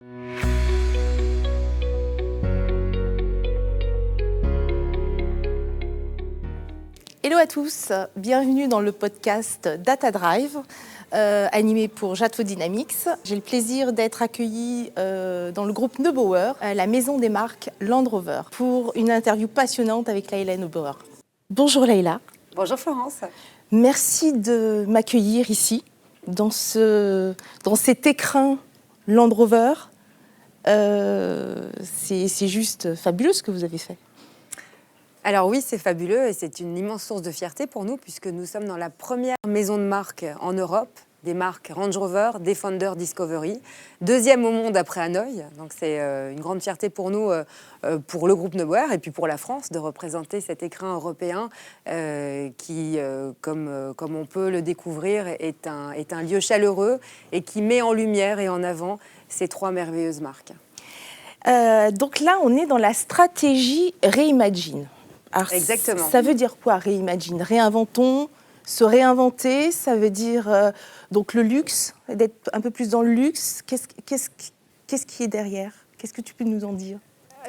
Hello à tous, bienvenue dans le podcast Data Drive, animé pour Jatvo Dynamics. J'ai le plaisir d'être accueillie dans le groupe Neubauer, la maison des marques Land Rover, pour une interview passionnante avec Laïla Neubauer. Bonjour Laïla. Bonjour Florence. Merci de m'accueillir ici, dans cet écrin Land Rover. C'est juste fabuleux ce que vous avez fait. Alors oui, c'est fabuleux et c'est une immense source de fierté pour nous puisque nous sommes dans la première maison de marque en Europe, des marques Range Rover, Defender, Discovery, deuxième au monde après Hanoï. Donc c'est une grande fierté pour nous, pour le groupe Neubauer et puis pour la France de représenter cet écrin européen qui, comme on peut le découvrir, est un lieu chaleureux et qui met en lumière et en avant ces trois merveilleuses marques. Donc là, on est dans la stratégie Reimagine. Alors, exactement. Ça veut dire quoi, Reimagine? Réinventons, se réinventer, ça veut dire donc le luxe, d'être un peu plus dans le luxe. Qu'est-ce qui est derrière? Qu'est-ce que tu peux nous en dire?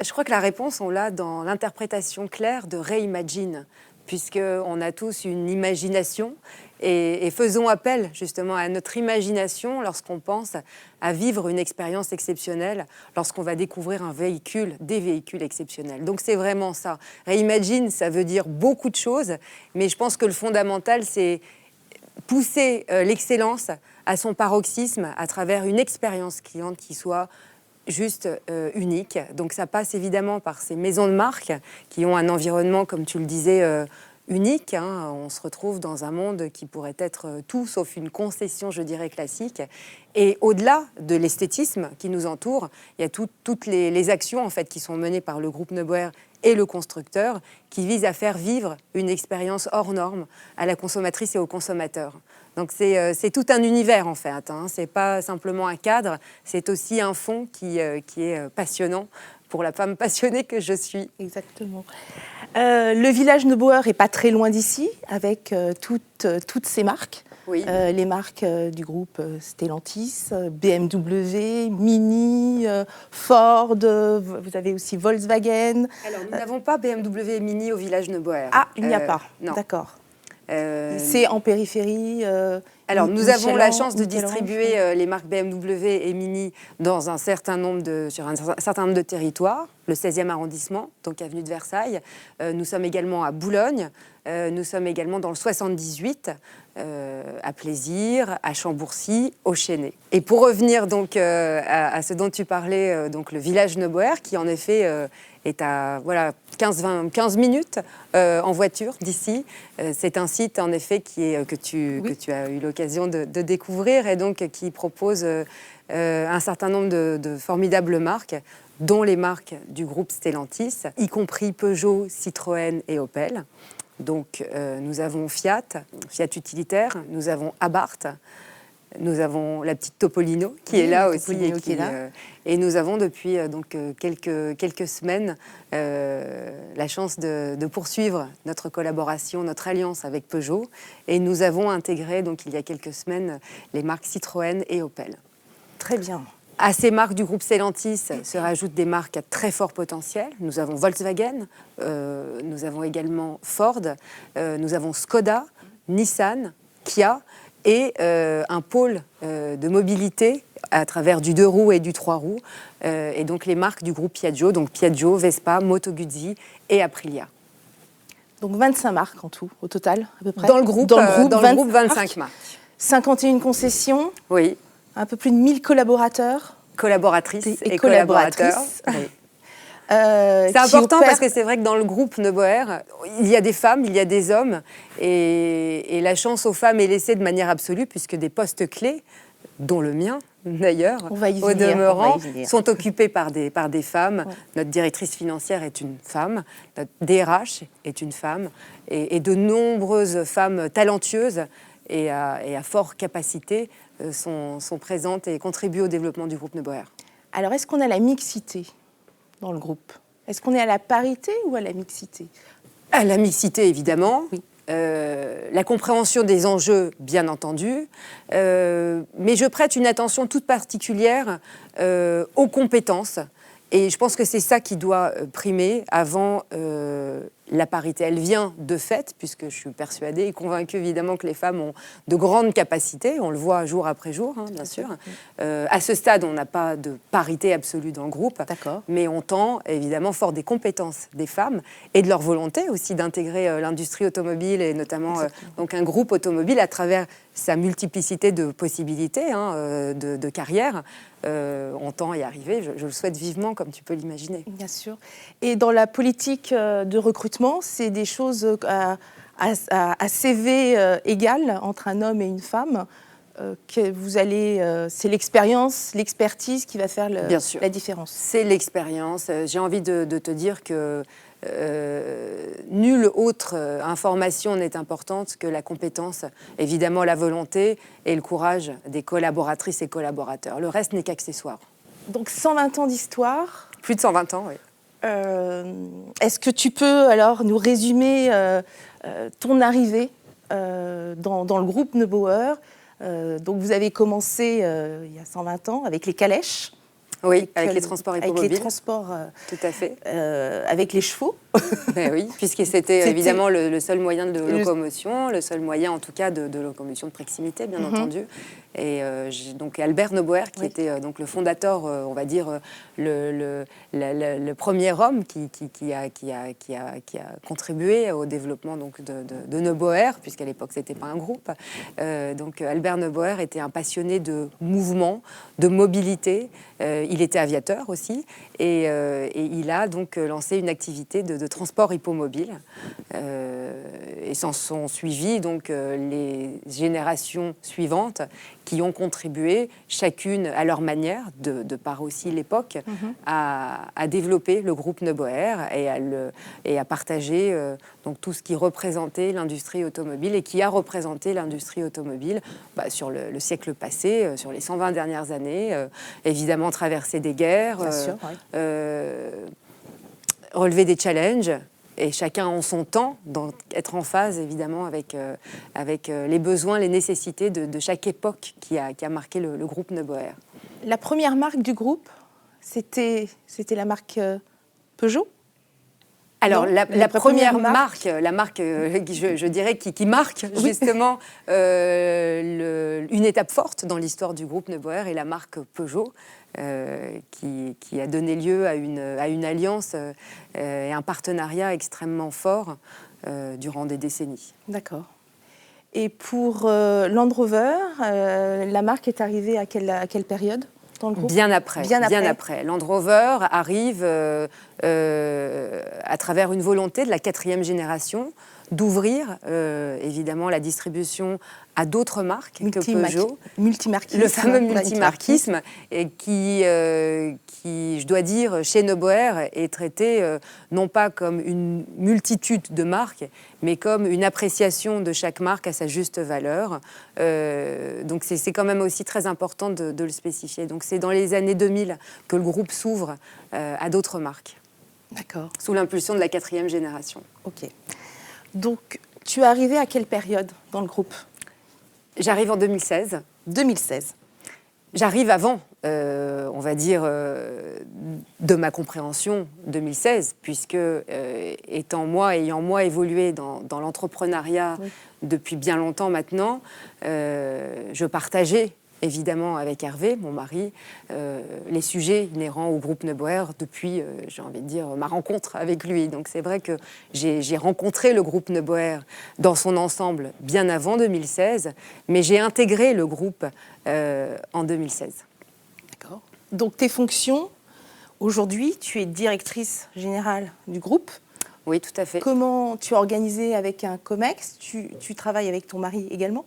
Je crois que la réponse, on l'a dans l'interprétation claire de Reimagine, puisqu'on a tous une imagination et faisons appel justement à notre imagination lorsqu'on pense à vivre une expérience exceptionnelle, lorsqu'on va découvrir des véhicules exceptionnels. Donc c'est vraiment ça. Reimagine, ça veut dire beaucoup de choses, mais je pense que le fondamental, c'est pousser l'excellence à son paroxysme à travers une expérience cliente qui soit juste unique. Donc ça passe évidemment par ces maisons de marque qui ont un environnement, comme tu le disais, unique. On se retrouve dans un monde qui pourrait être tout sauf une concession, je dirais, classique. Et au-delà de l'esthétisme qui nous entoure, il y a toutes les actions en fait, qui sont menées par le groupe Neubauer et le constructeur qui visent à faire vivre une expérience hors norme à la consommatrice et au consommateur. Donc c'est tout un univers en fait. C'est pas simplement un cadre, c'est aussi un fond qui est passionnant pour la femme passionnée que je suis. Exactement. Le village Neubauer n'est pas très loin d'ici, avec toutes ces marques. Oui. Les marques du groupe Stellantis, BMW, Mini, Ford, vous avez aussi Volkswagen. Alors, nous n'avons pas BMW et Mini au village Neubauer. Ah, il n'y a pas, non. D'accord. C'est en périphérie. Alors, nous avons la chance de distribuer les marques BMW et Mini sur un certain nombre de territoires, le 16e arrondissement, donc avenue de Versailles. Nous sommes également à Boulogne, nous sommes également dans le 78, à Plaisir, à Chambourcy, au Chesnay. Et pour revenir donc à ce dont tu parlais, donc le village Neubauer, qui en effet est à 15 minutes en voiture d'ici. C'est un site en effet que tu as eu l'occasion de découvrir et donc qui propose un certain nombre de formidables marques, dont les marques du groupe Stellantis, y compris Peugeot, Citroën et Opel. Donc nous avons Fiat utilitaire, nous avons Abarth, nous avons la petite Topolino qui est là aussi et nous avons depuis quelques semaines la chance de poursuivre notre collaboration, notre alliance avec Peugeot et nous avons intégré donc il y a quelques semaines les marques Citroën et Opel. Très bien. À ces marques du groupe Stellantis se rajoutent des marques à très fort potentiel. Nous avons Volkswagen, nous avons également Ford, nous avons Skoda, Nissan, Kia et un pôle de mobilité à travers du 2 roues et du 3 roues. Et donc les marques du groupe Piaggio, donc Piaggio, Vespa, Moto Guzzi et Aprilia. Donc 25 marques en tout, au total, à peu près. Dans le groupe 25 marques. 51 concessions. Oui. Un peu plus de 1000 collaborateurs. Collaboratrices et collaborateurs. Oui. C'est important parce que c'est vrai que dans le groupe Neubauer, il y a des femmes, il y a des hommes, et la chance aux femmes est laissée de manière absolue, puisque des postes clés, dont le mien d'ailleurs, au demeurant, sont occupés par des femmes. Ouais. Notre directrice financière est une femme, notre DRH est une femme, et de nombreuses femmes talentueuses et à forte capacité sont présentes et contribuent au développement du groupe Neubauer. Alors, est-ce qu'on a la mixité dans le groupe? Est-ce qu'on est à la parité ou à la mixité? À la mixité, évidemment. Oui. la compréhension des enjeux, bien entendu, mais je prête une attention toute particulière aux compétences. Et je pense que c'est ça qui doit primer avant la parité. Elle vient de fait, puisque je suis persuadée et convaincue évidemment que les femmes ont de grandes capacités. On le voit jour après jour, bien sûr. À ce stade, on n'a pas de parité absolue dans le groupe, mais on tend évidemment fort des compétences des femmes et de leur volonté aussi d'intégrer l'industrie automobile et notamment donc un groupe automobile à travers sa multiplicité de possibilités, de carrière. On tend à y arriver, je le souhaite vivement, comme tu peux l'imaginer. Bien sûr. Et dans la politique de recrutement, c'est des choses à CV égal entre un homme et une femme. Que vous allez, c'est l'expérience, l'expertise qui va faire la différence. C'est l'expérience. J'ai envie de te dire que nulle autre information n'est importante que la compétence, évidemment la volonté et le courage des collaboratrices et collaborateurs. Le reste n'est qu'accessoire. Donc 120 ans d'histoire. Plus de 120 ans, oui. Est-ce que tu peux alors nous résumer ton arrivée dans le groupe Neubauer? Donc vous avez commencé il y a 120 ans avec les calèches. Oui, avec les transports hippomobiles. Avec les transports, tout à fait. Avec les chevaux. Ben oui, puisque c'était évidemment le seul moyen de locomotion, le seul moyen en tout cas de locomotion de proximité, bien entendu. Et donc Albert Neubauer, qui était donc le fondateur, on va dire le premier homme qui a contribué au développement donc de Neubauer, puisqu'à l'époque c'était pas un groupe. Donc Albert Neubauer était un passionné de mouvement, de mobilité. Il était aviateur aussi, et il a donc lancé une activité de transport hippomobile. Et s'en sont suivies donc les générations suivantes qui ont contribué, chacune à leur manière, de par aussi l'époque, à développer le groupe Neubauer et à partager donc tout ce qui représentait l'industrie automobile et qui a représenté l'industrie automobile sur le siècle passé, sur les 120 dernières années, évidemment traverser des guerres, relever des challenges, et chacun en son temps, être en phase évidemment avec les besoins, les nécessités de chaque époque qui a marqué le groupe Neubauer. La première marque du groupe, c'était la marque Peugeot ? Alors, la première marque, je dirais, qui marque justement une étape forte dans l'histoire du groupe Neubauer est la marque Peugeot, qui a donné lieu à une alliance et un partenariat extrêmement fort durant des décennies. D'accord. Et pour Land Rover, la marque est arrivée à quelle période ? Dans le groupe ? Bien après. Land Rover arrive à travers une volonté de la 4e génération d'ouvrir évidemment la distribution à d'autres marques que Peugeot. Multimarquisme. Le fameux multimarquisme qui, je dois dire, chez Neubauer est traité non pas comme une multitude de marques, mais comme une appréciation de chaque marque à sa juste valeur. Donc c'est quand même aussi très important de le spécifier. Donc c'est dans les années 2000 que le groupe s'ouvre à d'autres marques. D'accord. Sous l'impulsion de la 4e génération. Ok. Donc, tu es arrivée à quelle période dans le groupe ? J'arrive en 2016. 2016. J'arrive avant, on va dire, de ma compréhension 2016, puisque ayant moi évolué dans l'entrepreneuriat depuis bien longtemps maintenant, je partageais évidemment avec Hervé, mon mari, les sujets inhérents au groupe Neubauer depuis, j'ai envie de dire, ma rencontre avec lui. Donc c'est vrai que j'ai rencontré le groupe Neubauer dans son ensemble bien avant 2016, mais j'ai intégré le groupe en 2016. D'accord. Donc tes fonctions, aujourd'hui, tu es directrice générale du groupe. Oui, tout à fait. Comment tu es organisée avec un COMEX ? Tu travailles avec ton mari également ?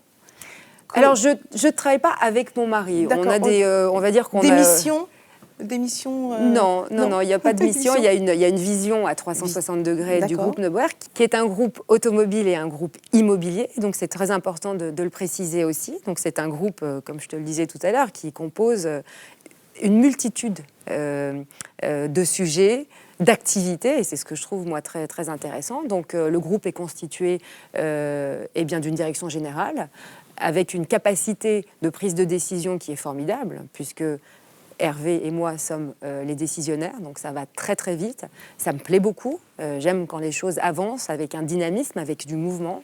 Alors, je ne travaille pas avec mon mari. On a on va dire qu'on a... Des missions Non, il n'y a pas de mission. Il y a une vision à 360 degrés du groupe Neubauer, qui est un groupe automobile et un groupe immobilier. Donc, c'est très important de le préciser aussi. Donc, c'est un groupe, comme je te le disais tout à l'heure, qui compose une multitude de sujets, d'activités, et c'est ce que je trouve moi très, très intéressant. Donc le groupe est constitué d'une direction générale, avec une capacité de prise de décision qui est formidable, puisque Hervé et moi sommes les décisionnaires, donc ça va très très vite. Ça me plaît beaucoup. J'aime quand les choses avancent avec un dynamisme, avec du mouvement.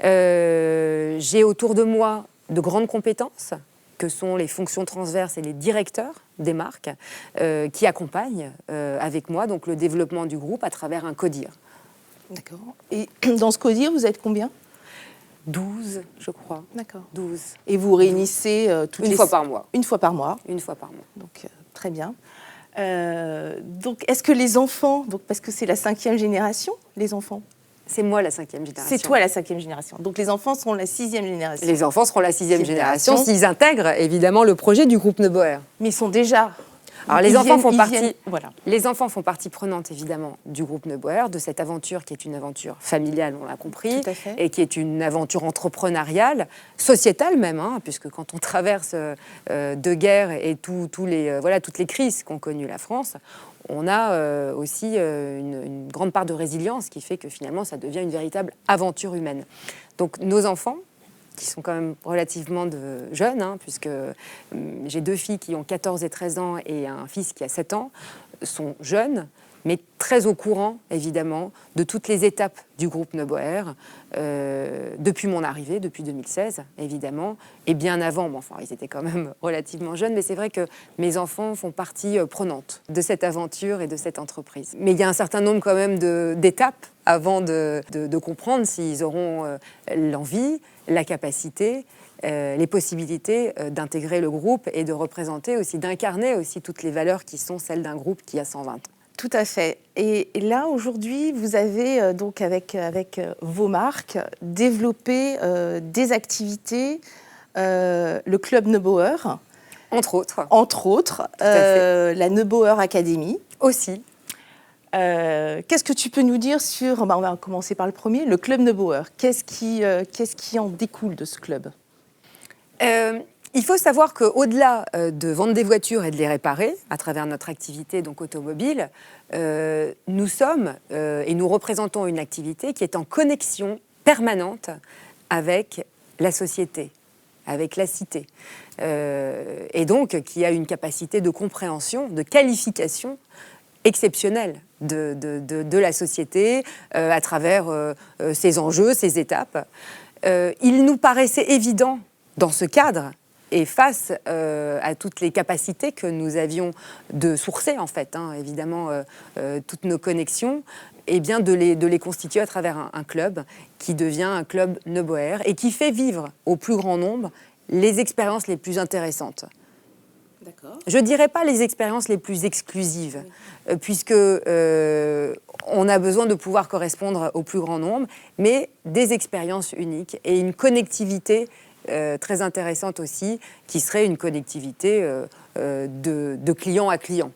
J'ai autour de moi de grandes compétences, que sont les fonctions transverses et les directeurs des marques, qui accompagnent avec moi donc, le développement du groupe à travers un CODIR. D'accord. Et dans ce CODIR, vous êtes combien ? 12, je crois. D'accord. 12. Et vous réunissez une fois par mois. Une fois par mois. Une fois par mois. Donc, très bien. Donc, est-ce que les enfants, donc, parce que c'est la 5e génération, les enfants ? C'est moi la 5e génération. C'est toi la 5e génération. Donc, les enfants seront la 6e génération. Les enfants seront la 6e génération s'ils intègrent évidemment le projet du groupe Neuboer. Mais ils sont déjà... Alors les enfants font partie. Voilà. Les enfants font partie prenante évidemment du groupe Neuboer, de cette aventure qui est une aventure familiale, on l'a compris, et qui est une aventure entrepreneuriale, sociétale même, puisque quand on traverse deux guerres et toutes les crises qu'ont connues la France, on a aussi une grande part de résilience qui fait que finalement ça devient une véritable aventure humaine. Donc nos enfants, qui sont quand même relativement jeunes, puisque j'ai 2 filles qui ont 14 et 13 ans et un fils qui a 7 ans, sont jeunes, mais très au courant, évidemment, de toutes les étapes du groupe Neuboer, depuis mon arrivée, depuis 2016, évidemment, et bien avant, mais enfin, ils étaient quand même relativement jeunes, mais c'est vrai que mes enfants font partie prenante de cette aventure et de cette entreprise. Mais il y a un certain nombre quand même d'étapes avant de comprendre s'ils auront l'envie, la capacité, les possibilités d'intégrer le groupe et de représenter aussi, d'incarner aussi toutes les valeurs qui sont celles d'un groupe qui a 120 ans. Tout à fait. Et là, aujourd'hui, vous avez, donc avec vos marques, développé des activités, le Club Neuboer. Entre autres. Entre autres. La Neuboer Academy. Aussi. Qu'est-ce que tu peux nous dire sur, on va commencer par le premier, le Club Neuboer. Qu'est-ce qui en découle de ce club ? Il faut savoir qu'au-delà de vendre des voitures et de les réparer, à travers notre activité donc automobile, nous sommes et nous représentons une activité qui est en connexion permanente avec la société, avec la cité, et donc qui a une capacité de compréhension, de qualification exceptionnelle de la société à travers ses enjeux, ses étapes. Il nous paraissait évident dans ce cadre et face à toutes les capacités que nous avions de sourcer, en fait, évidemment, toutes nos connexions, et bien de les constituer à travers un club qui devient un club Neuboer et qui fait vivre au plus grand nombre les expériences les plus intéressantes. D'accord. Je ne dirais pas les expériences les plus exclusives, puisque on a besoin de pouvoir correspondre au plus grand nombre, mais des expériences uniques et une connectivité très intéressante aussi, qui serait une connectivité de client à client.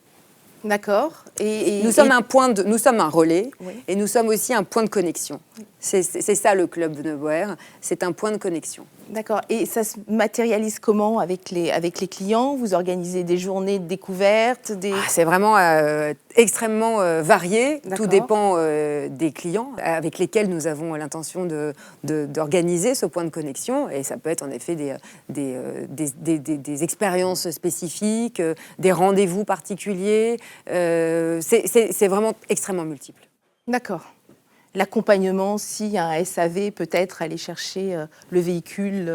D'accord. Nous sommes un relais, oui. Et nous sommes aussi un point de connexion. Oui. C'est ça le club Neuboer, c'est un point de connexion. D'accord. Et ça se matérialise comment avec les clients ? Vous organisez des journées de découverte C'est vraiment extrêmement varié. D'accord. Tout dépend des clients avec lesquels nous avons l'intention d'organiser ce point de connexion. Et ça peut être en effet des expériences spécifiques, des rendez-vous particuliers. C'est vraiment extrêmement multiple. D'accord. L'accompagnement, s'il y a un SAV, peut-être aller chercher le véhicule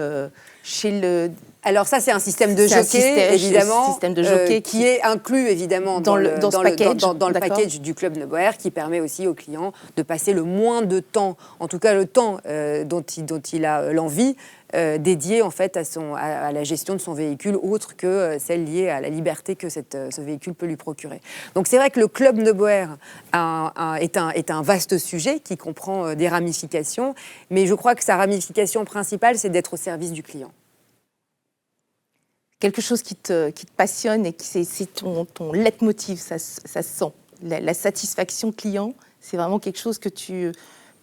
chez le... Alors ça, c'est un système de jockey, évidemment, système de jockey qui est inclus, évidemment, dans le package du Club Neuboer, qui permet aussi aux clients de passer le moins de temps, en tout cas le temps dont il a l'envie, dédié en fait à la gestion de son véhicule, autre que celle liée à la liberté que ce véhicule peut lui procurer. Donc c'est vrai que le Club Neuboer est un vaste sujet qui comprend des ramifications, mais je crois que sa ramification principale, c'est d'être au service du client. Quelque chose qui te passionne et qui c'est ton leitmotiv, ça se sent. La satisfaction client, c'est vraiment quelque chose que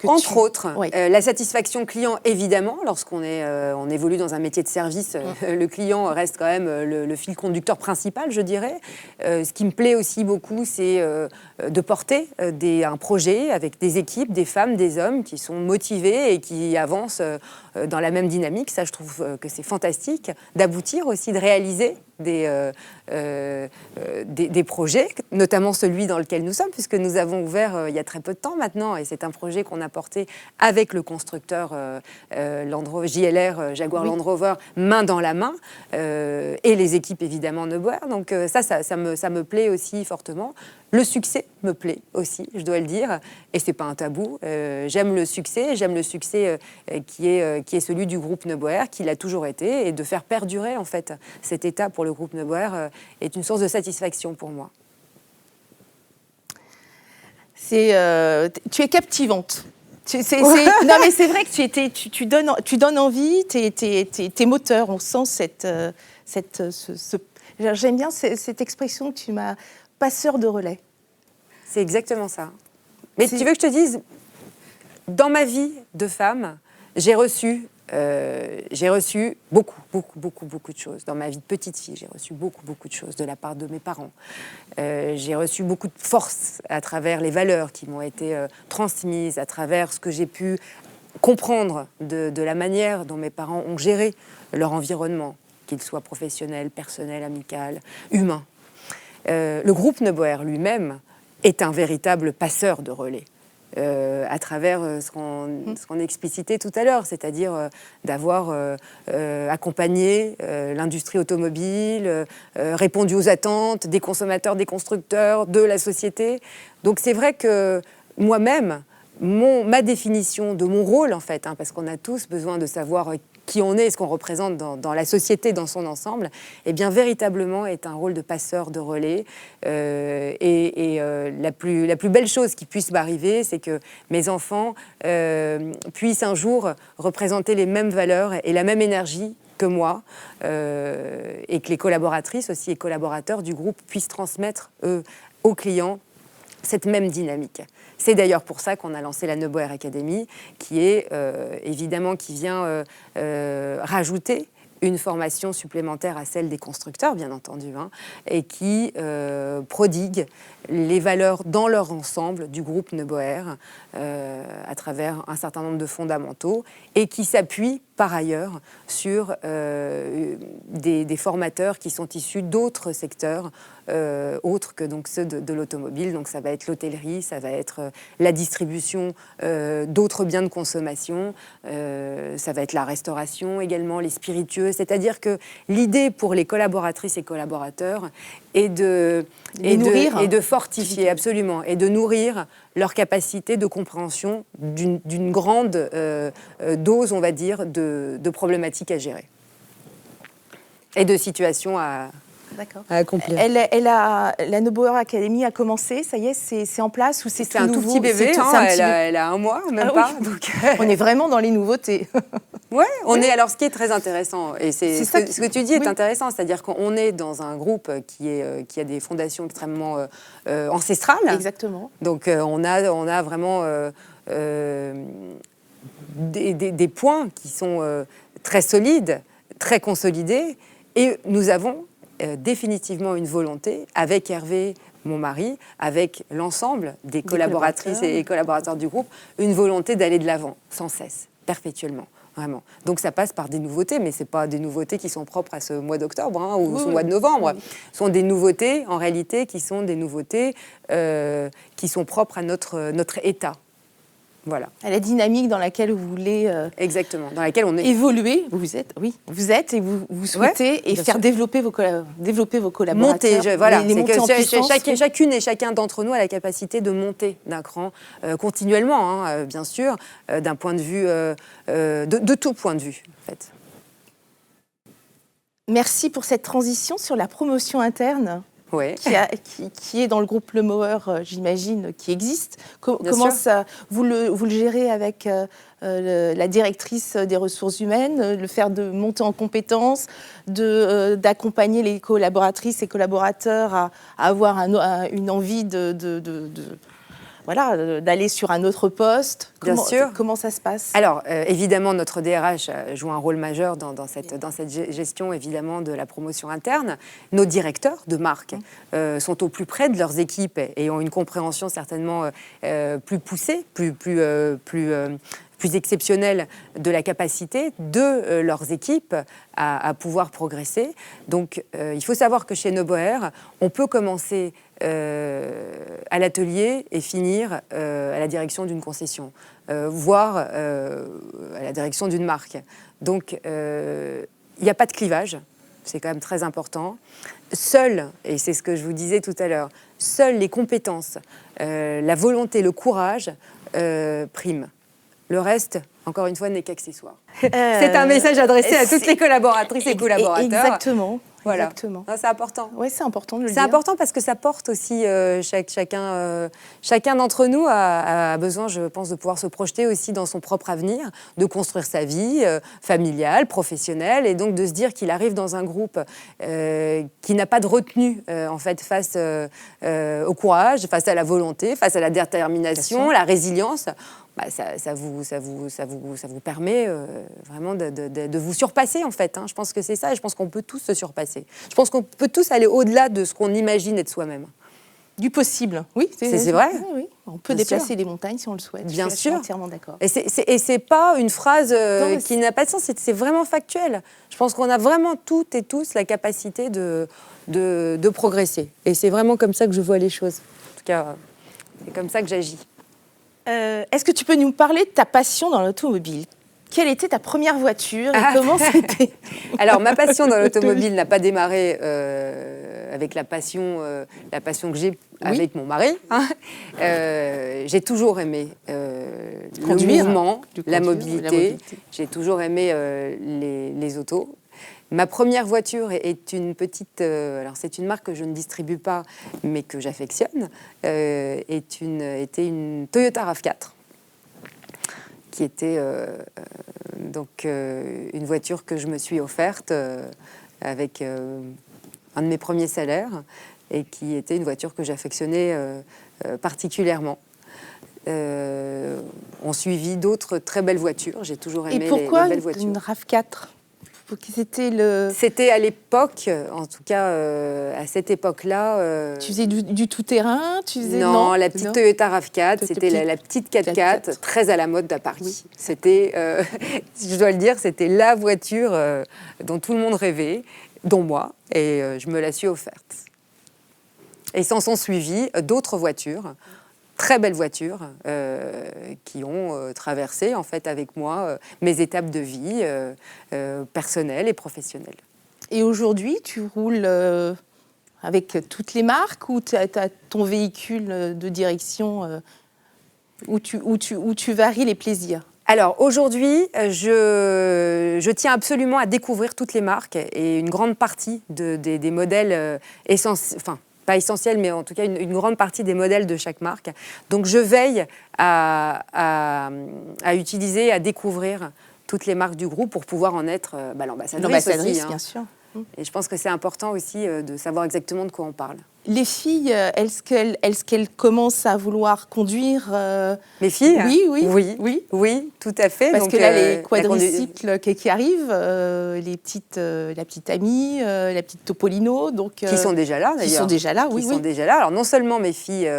Entre autres, oui. La satisfaction client, évidemment, lorsqu'on on évolue dans un métier de service, le client reste quand même le fil conducteur principal, je dirais. Ce qui me plaît aussi beaucoup, c'est de porter un projet avec des équipes, des femmes, des hommes qui sont motivés et qui avancent dans la même dynamique. Ça, je trouve que c'est fantastique. D'aboutir aussi, de réaliser des projets, notamment celui dans lequel nous sommes, puisque nous avons ouvert il y a très peu de temps maintenant, et c'est un projet qu'on a porté avec le constructeur JLR, Jaguar Land Rover, main dans la main, et les équipes évidemment Neuboer. Donc ça me plaît aussi fortement. Le succès me plaît aussi, je dois le dire, et c'est pas un tabou. J'aime le succès qui est celui du groupe Neuboer, qui l'a toujours été, et de faire perdurer en fait cet état pour le groupe Neuboer est une source de satisfaction pour moi. Tu es captivante. Non, mais c'est vrai que tu donnes envie, t'es moteur. On sent j'aime bien cette expression que tu m'as, passeur de relais. C'est exactement ça. Mais tu veux que je te dise, dans ma vie de femme, j'ai reçu beaucoup de choses. Dans ma vie de petite fille, j'ai reçu beaucoup de choses de la part de mes parents. J'ai reçu beaucoup de force à travers les valeurs qui m'ont été transmises, à travers ce que j'ai pu comprendre de la manière dont mes parents ont géré leur environnement, qu'il soit professionnel, personnel, amical, humain. Le groupe Neuboer lui-même est un véritable passeur de relais. À travers ce qu'on explicitait tout à l'heure, c'est-à-dire d'avoir accompagné l'industrie automobile, répondu aux attentes des consommateurs, des constructeurs, de la société. Donc c'est vrai que moi-même, ma définition de mon rôle, en fait, parce qu'on a tous besoin de savoir qui on est et ce qu'on représente dans la société dans son ensemble, eh bien, véritablement est un rôle de passeur de relais. La plus belle chose qui puisse m'arriver, c'est que mes enfants puissent un jour représenter les mêmes valeurs et la même énergie que moi, et que les collaboratrices aussi et collaborateurs du groupe puissent transmettre, eux, aux clients cette même dynamique. C'est d'ailleurs pour ça qu'on a lancé la Neuboer Academy, qui est évidemment qui vient rajouter une formation supplémentaire à celle des constructeurs, bien entendu, et qui prodigue les valeurs dans leur ensemble du groupe Neuboer à travers un certain nombre de fondamentaux et qui s'appuie par ailleurs sur des formateurs qui sont issus d'autres secteurs autres que donc ceux de l'automobile. Donc ça va être l'hôtellerie, ça va être la distribution d'autres biens de consommation, ça va être la restauration également, les spiritueux. C'est-à-dire que l'idée pour les collaboratrices et collaborateurs est de fortifier, absolument, et de nourrir leur capacité de compréhension d'une grande dose, on va dire, de problématiques à gérer et de situations à accomplir. La Neuboer Academy a commencé, ça y est, c'est en place ou c'est un tout petit bébé, elle a un mois, même pas. Oui. Donc, on est vraiment dans les nouveautés. Ouais, on est. Alors, ce qui est très intéressant, et ce que tu dis est intéressant, c'est-à-dire qu'on est dans un groupe qui a des fondations extrêmement ancestrales. Exactement. Donc, on a vraiment des points qui sont très solides, très consolidés, et nous avons définitivement une volonté, avec Hervé, mon mari, avec l'ensemble des collaboratrices et collaborateurs du groupe, une volonté d'aller de l'avant, sans cesse, perpétuellement. Vraiment. Donc ça passe par des nouveautés, mais ce n'est pas des nouveautés qui sont propres à ce mois d'octobre ou ce mois de novembre. Ce sont des nouveautés, en réalité, qui sont des nouveautés qui sont propres à notre état. Voilà. À la dynamique dans laquelle vous voulez exactement, dans laquelle on est. Évoluer. Vous êtes et vous souhaitez et faire développer vos collaborateurs. Monter, voilà. Les monter en puissance. Chacune et chacun d'entre nous a la capacité de monter d'un cran continuellement, bien sûr, d'un point de vue, de tout point de vue, en fait. Merci pour cette transition sur la promotion interne. Ouais. Qui est dans le groupe Neuboer, j'imagine, qui existe. Comment ça, vous le gérez avec la directrice des ressources humaines, le faire de monter en compétences, d'accompagner les collaboratrices et collaborateurs à avoir une envie d'aller sur un autre poste. Bien sûr. Comment ça se passe? Alors, évidemment, notre DRH joue un rôle majeur dans cette gestion, évidemment, de la promotion interne. Nos directeurs de marque sont au plus près de leurs équipes et ont une compréhension certainement plus poussée, plus exceptionnelle de la capacité de leurs équipes à pouvoir progresser. Donc, il faut savoir que chez Noboer, on peut commencer à l'atelier et finir à la direction d'une concession, voire à la direction d'une marque. Donc, il n'y a pas de clivage, c'est quand même très important. Seules, et c'est ce que je vous disais tout à l'heure, seules les compétences, la volonté, le courage priment. Le reste, encore une fois, n'est qu'accessoire. C'est un message adressé à toutes les collaboratrices et collaborateurs. Exactement. Voilà. Exactement. C'est important. Oui, c'est important de le dire. C'est important parce que ça porte aussi chacun d'entre nous a besoin, je pense, de pouvoir se projeter aussi dans son propre avenir, de construire sa vie familiale, professionnelle, et donc de se dire qu'il arrive dans un groupe qui n'a pas de retenue en fait face au courage, face à la volonté, face à la détermination, la résilience. Ça vous permet vraiment de vous surpasser, en fait. Je pense que c'est ça, et je pense qu'on peut tous se surpasser. Je pense qu'on peut tous aller au-delà de ce qu'on imagine être soi-même. Du possible, oui. C'est vrai. Oui. On peut déplacer les montagnes si on le souhaite. Bien sûr. Je suis entièrement d'accord. Et c'est pas une phrase qui n'a pas de sens, c'est vraiment factuel. Je pense qu'on a vraiment toutes et tous la capacité de progresser. Et c'est vraiment comme ça que je vois les choses. En tout cas, c'est comme ça que j'agis. Est-ce que tu peux nous parler de ta passion dans l'automobile? Quelle était ta première voiture et comment c'était? Alors, ma passion dans l'automobile n'a pas démarré avec la passion que j'ai avec mon mari. J'ai toujours aimé le mouvement, la mobilité. J'ai toujours aimé les autos. Ma première voiture est une petite... alors, c'est une marque que je ne distribue pas, mais que j'affectionne. Était une Toyota RAV4, qui était une voiture que je me suis offerte avec un de mes premiers salaires et qui était une voiture que j'affectionnais particulièrement. On suivit d'autres très belles voitures. J'ai toujours aimé les belles voitures. Et pourquoi une RAV4 ? C'était à l'époque, en tout cas à cette époque-là... Tu faisais du tout-terrain Non, la petite Toyota RAV4, c'était la petite 4x4, très à la mode à Paris. Oui. C'était, je dois le dire, c'était la voiture dont tout le monde rêvait, dont moi, et je me la suis offerte. Et s'en sont suivies d'autres voitures, très belles voitures, qui ont traversé en fait avec moi mes étapes de vie personnelles et professionnelles. Et aujourd'hui, tu roules avec toutes les marques ou tu as ton véhicule de direction où tu varies les plaisirs? Alors aujourd'hui, je tiens absolument à découvrir toutes les marques et une grande partie des modèles essentiels, enfin pas essentiels, mais en tout cas une grande partie des modèles de chaque marque. Donc je veille à utiliser, à découvrir toutes les marques du groupe pour pouvoir en être l'ambassadrice aussi, bien sûr. Et je pense que c'est important aussi de savoir exactement de quoi on parle. Les filles, est-ce qu'elles commencent à vouloir conduire Les filles? Oui, tout à fait. Parce que là, les quadricycles qui arrivent, la petite Amie, la petite Topolino, qui sont déjà là, d'ailleurs. Qui sont déjà là, oui. Sont déjà là. Alors non seulement mes filles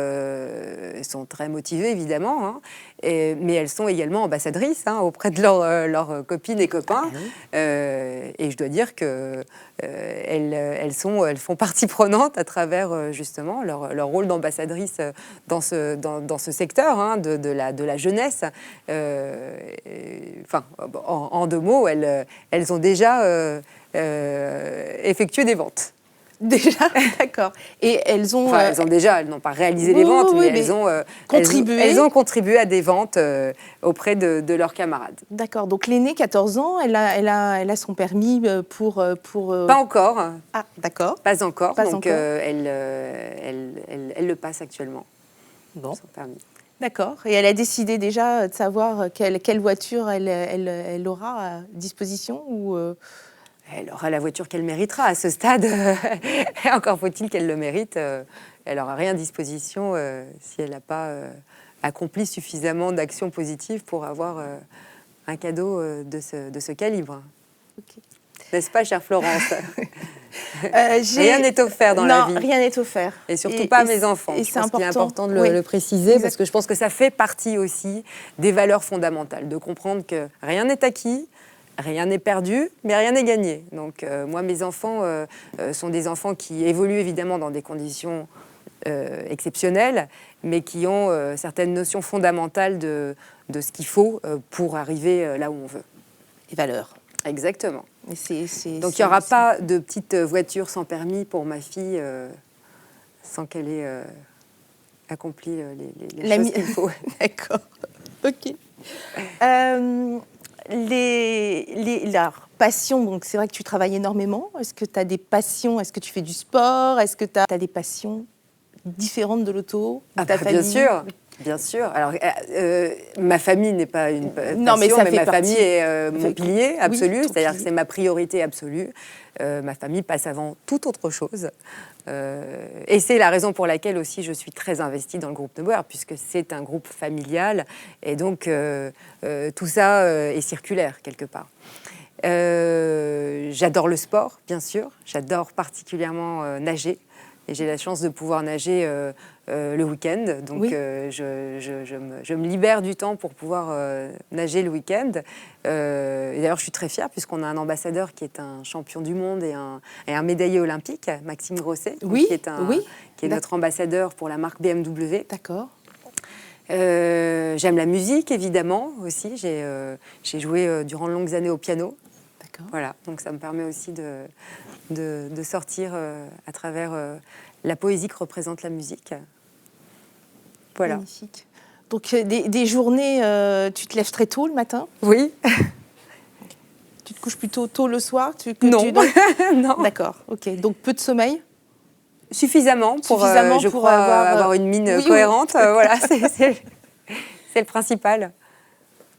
sont très motivées, évidemment, mais elles sont également ambassadrices auprès de leurs copines et copains. Et je dois dire que elles font partie prenante à travers justement leur rôle d'ambassadrice dans ce secteur de la jeunesse. En deux mots, elles ont déjà effectué des ventes. Déjà, d'accord. Et elles n'ont pas réalisé des ventes, mais elles ont contribué. Elles ont contribué à des ventes auprès de leurs camarades. D'accord. Donc l'aînée, 14 ans, elle a son permis pour... Pas encore. Ah, d'accord. Pas encore. Elle le passe actuellement. Bon. Son permis. D'accord. Et elle a décidé déjà de savoir quelle voiture elle aura à disposition ou elle aura la voiture qu'elle méritera à ce stade. Encore faut-il qu'elle le mérite. Elle n'aura rien à disposition si elle n'a pas accompli suffisamment d'actions positives pour avoir un cadeau de ce calibre. Okay. N'est-ce pas, chère Florence? Rien n'est offert dans la vie. Non, rien n'est offert. Et surtout pas à mes enfants. Je pense qu'il est important de le préciser, parce que je pense que ça fait partie aussi des valeurs fondamentales, de comprendre que rien n'est acquis, rien n'est perdu, mais rien n'est gagné. Donc moi, mes enfants sont des enfants qui évoluent évidemment dans des conditions exceptionnelles, mais qui ont certaines notions fondamentales de ce qu'il faut pour arriver là où on veut. Les valeurs. Exactement. Donc il n'y aura pas de petite voiture sans permis pour ma fille sans qu'elle ait accompli les choses qu'il faut. D'accord. Ok. Leur passion, donc c'est vrai que tu travailles énormément. Est-ce que tu as des passions? Est-ce que tu fais du sport? Est-ce que tu as des passions différentes de l'auto, de ta famille? Bien sûr. Bien sûr. Alors, ma famille n'est pas une passion, non, mais ma famille est mon pilier absolu, oui, c'est-à-dire que c'est ma priorité absolue. Ma famille passe avant toute autre chose. Et c'est la raison pour laquelle aussi je suis très investie dans le groupe Neubauer, puisque c'est un groupe familial, et donc tout ça est circulaire quelque part. J'adore le sport, bien sûr. J'adore particulièrement nager. Et j'ai la chance de pouvoir nager le week-end. Donc, je me libère du temps pour pouvoir nager le week-end. Et d'ailleurs, je suis très fière, puisqu'on a un ambassadeur qui est un champion du monde et un médaillé olympique, Maxime Grosset, qui est notre ambassadeur pour la marque BMW. D'accord. J'aime la musique, évidemment, aussi. J'ai joué durant de longues années au piano. Voilà, donc ça me permet aussi de sortir à travers la poésie que représente la musique. Voilà. Magnifique. Donc des journées, tu te lèves très tôt le matin? Oui. Tu te couches plutôt tôt le soir? Non. Non. D'accord, ok. Donc peu de sommeil? Suffisamment pour avoir une mine cohérente. Voilà, c'est le principal.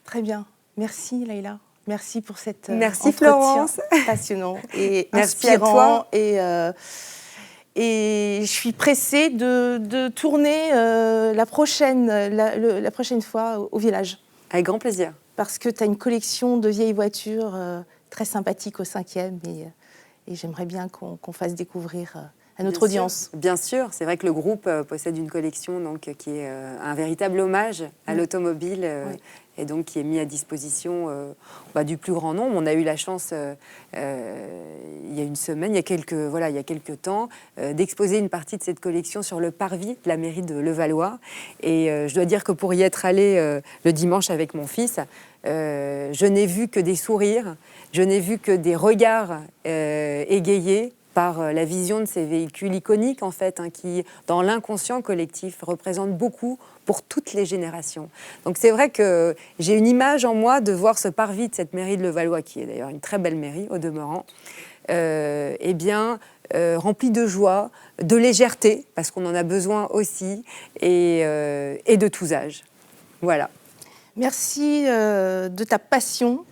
Très bien. Merci, Laïla. Merci pour cette Merci Florence, passionnant et merci inspirant. Et je suis pressée de tourner la prochaine fois au village. Avec grand plaisir. Parce que tu as une collection de vieilles voitures très sympathique au 5e et j'aimerais bien qu'on fasse découvrir à notre audience. Bien sûr, c'est vrai que le groupe possède une collection donc, qui est un véritable hommage à l'automobile. Et donc qui est mis à disposition du plus grand nombre. On a eu la chance, il y a une semaine, il y a quelques temps, d'exposer une partie de cette collection sur le parvis de la mairie de Levallois. Et je dois dire que pour y être allée le dimanche avec mon fils, je n'ai vu que des sourires, je n'ai vu que des regards égayés par la vision de ces véhicules iconiques, en fait, qui, dans l'inconscient collectif, représentent beaucoup pour toutes les générations. Donc c'est vrai que j'ai une image en moi de voir ce parvis de cette mairie de Levallois, qui est d'ailleurs une très belle mairie au demeurant, rempli de joie, de légèreté, parce qu'on en a besoin aussi, et de tous âges. Voilà. Merci de ta passion.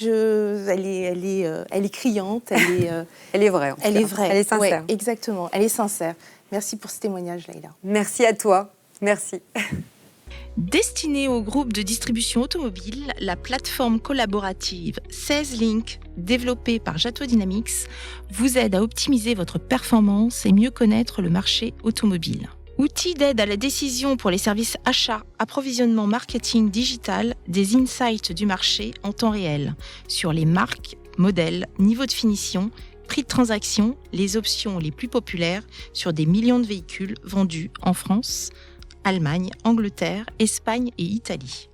Elle est criante, elle est vraie. Elle est vraie. Elle est sincère. Ouais, exactement, elle est sincère. Merci pour ce témoignage, Laïla. Merci à toi. Merci. Destinée au groupe de distribution automobile, la plateforme collaborative 16Link, développée par Jato Dynamics, vous aide à optimiser votre performance et mieux connaître le marché automobile. Outil d'aide à la décision pour les services achats, approvisionnement, marketing digital, des insights du marché en temps réel sur les marques, modèles, niveau de finition, prix de transaction, les options les plus populaires sur des millions de véhicules vendus en France, Allemagne, Angleterre, Espagne et Italie.